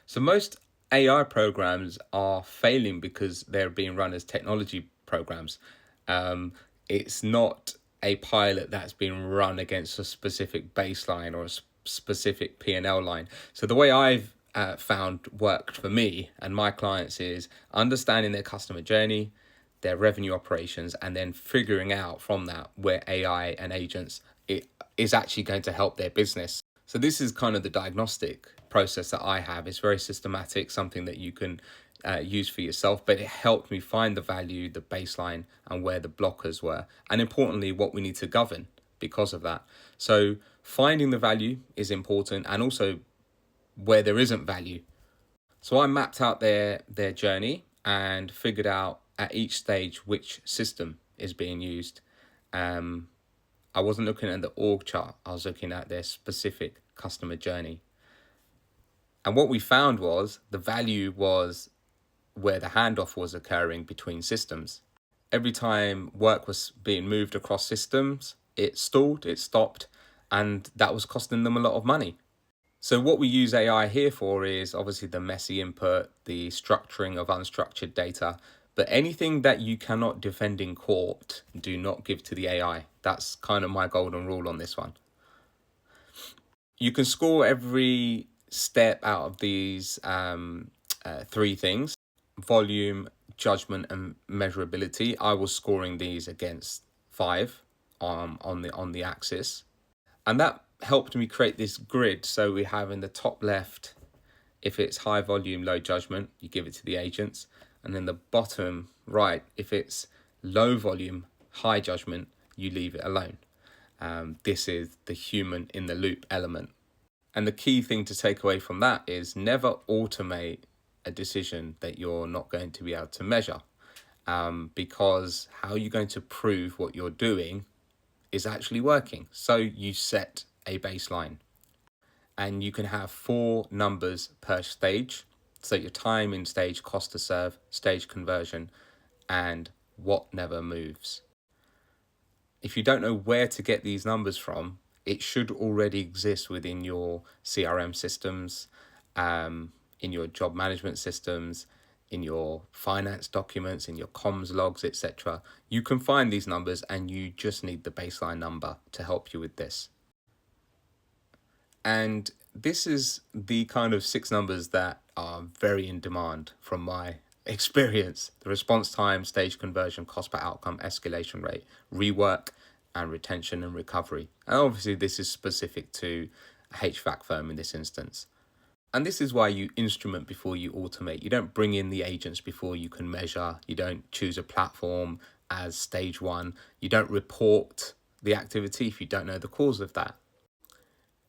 So most AI programs are failing because they're being run as technology programs. It's not a pilot that's being run against a specific baseline or a specific P&L line. So the way I've found worked for me and my clients is understanding their customer journey, their revenue operations, and then figuring out from that where AI and agents it is actually going to help their business. So this is kind of the diagnostic process that I have. It's very systematic, something that you can use for yourself, but it helped me find the value, the baseline, and where the blockers were, and importantly, what we need to govern because of that. So finding the value is important, and also where there isn't value. So I mapped out their journey and figured out at each stage which system is being used. I wasn't looking at the org chart. I was looking at their specific customer journey. And what we found was the value was where the handoff was occurring between systems. Every time work was being moved across systems, it stalled, it stopped, and that was costing them a lot of money. So what we use AI here for is obviously the messy input, the structuring of unstructured data, but anything that you cannot defend in court, do not give to the AI. That's kind of my golden rule on this one. You can score every step out of these three things: volume, judgment, and measurability. I was scoring these against 5 on the axis, and that helped me create this grid. So we have in the top left, if it's high volume, low judgment, you give it to the agents. And then the bottom right, if it's low volume, high judgment, you leave it alone. This is the human in the loop element. And the key thing to take away from that is never automate a decision that you're not going to be able to measure. Because how are you going to prove what you're doing is actually working? So you set a baseline. And you can have 4 numbers per stage. So your time in stage, cost to serve, stage conversion, and what never moves. If you don't know where to get these numbers from, it should already exist within your CRM systems, in your job management systems, in your finance documents, in your comms logs, etc. You can find these numbers, and you just need the baseline number to help you with this. And this is the kind of 6 numbers that are very in demand from my experience: the response time, stage conversion, cost per outcome, escalation rate, rework, and retention and recovery. And obviously this is specific to a HVAC firm in this instance. And this is why you instrument before you automate. You don't bring in the agents before you can measure. You don't choose a platform as stage 1. You don't report the activity if you don't know the cause of that.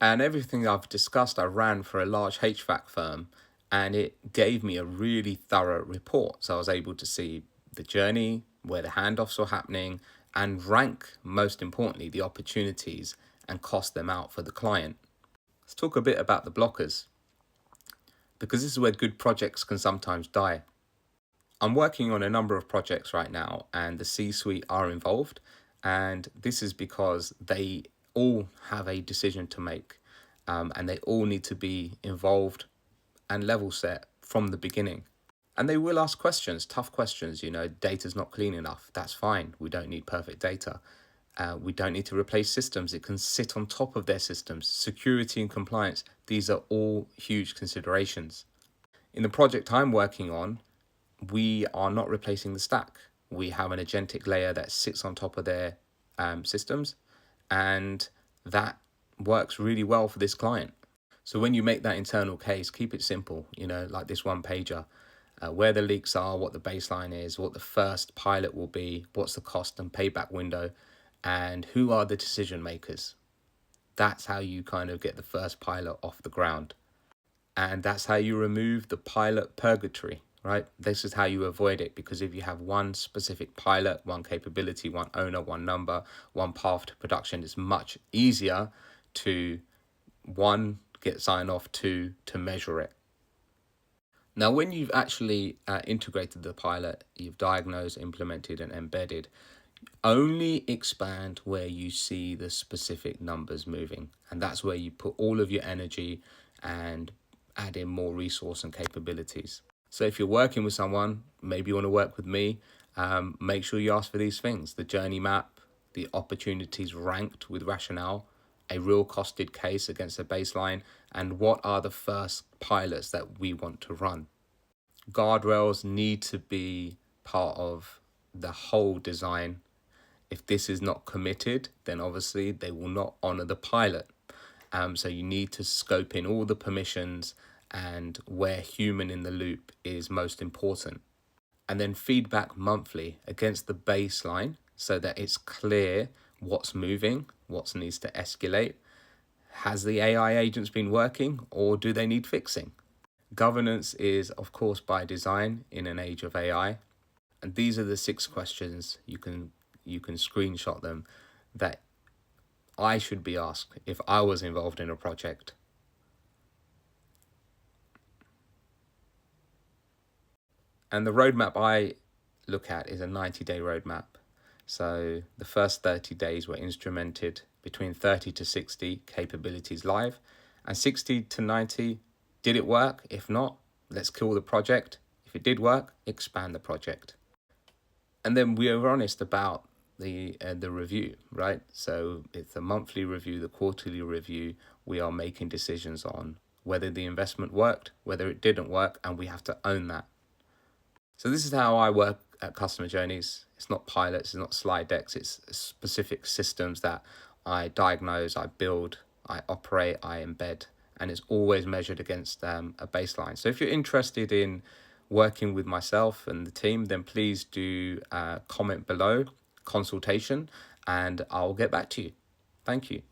And everything I've discussed, I ran for a large HVAC firm, and it gave me a really thorough report. So I was able to see the journey, where the handoffs were happening, and rank, most importantly, the opportunities and cost them out for the client. Let's talk a bit about the blockers, because this is where good projects can sometimes die. I'm working on a number of projects right now, and the C-suite are involved, and this is because they all have a decision to make, and they all need to be involved and level set from the beginning. And they will ask questions, tough questions. Data's not clean enough. That's fine. We don't need perfect data. We don't need to replace systems. It can sit on top of their systems. Security and compliance, these are all huge considerations. In the project I'm working on, we are not replacing the stack. We have an agentic layer that sits on top of their systems, and that works really well for this client. So when you make that internal case, keep it simple, like this one pager, where the leaks are, what the baseline is, what the first pilot will be, what's the cost and payback window, and who are the decision makers. That's how you kind of get the first pilot off the ground. And that's how you remove the pilot purgatory, right? This is how you avoid it, because if you have one specific pilot, one capability, one owner, one number, one path to production, it's much easier to, 1, get sign off, 2, to measure it. Now, when you've actually integrated the pilot, you've diagnosed, implemented, and embedded, only expand where you see the specific numbers moving. And that's where you put all of your energy and add in more resource and capabilities. So if you're working with someone, maybe you want to work with me, make sure you ask for these things: the journey map, the opportunities ranked with rationale, a real costed case against a baseline, and what are the first pilots that we want to run. Guardrails need to be part of the whole design. If this is not committed, then obviously they will not honor the pilot. So you need to scope in all the permissions and where human in the loop is most important. And then feedback monthly against the baseline so that it's clear what's moving, what needs to escalate. Has the AI agents been working, or do they need fixing? Governance is, of course, by design in an age of AI. And these are the 6 questions, you can screenshot them, that I should be asked if I was involved in a project. And the roadmap I look at is a 90-day roadmap. So the first 30 days were instrumented, between 30 to 60 capabilities live, and 60 to 90, did it work? If not, let's kill the project. If it did work, expand the project. And then we are honest about the review, right? So it's the monthly review, the quarterly review. We are making decisions on whether the investment worked, whether it didn't work, and we have to own that. So this is how I work at Customer Journeys. It's not pilots, it's not slide decks, it's specific systems that I diagnose, I build, I operate, I embed, and it's always measured against a baseline. So if you're interested in working with myself and the team, then please do comment below, consultation, and I'll get back to you. Thank you.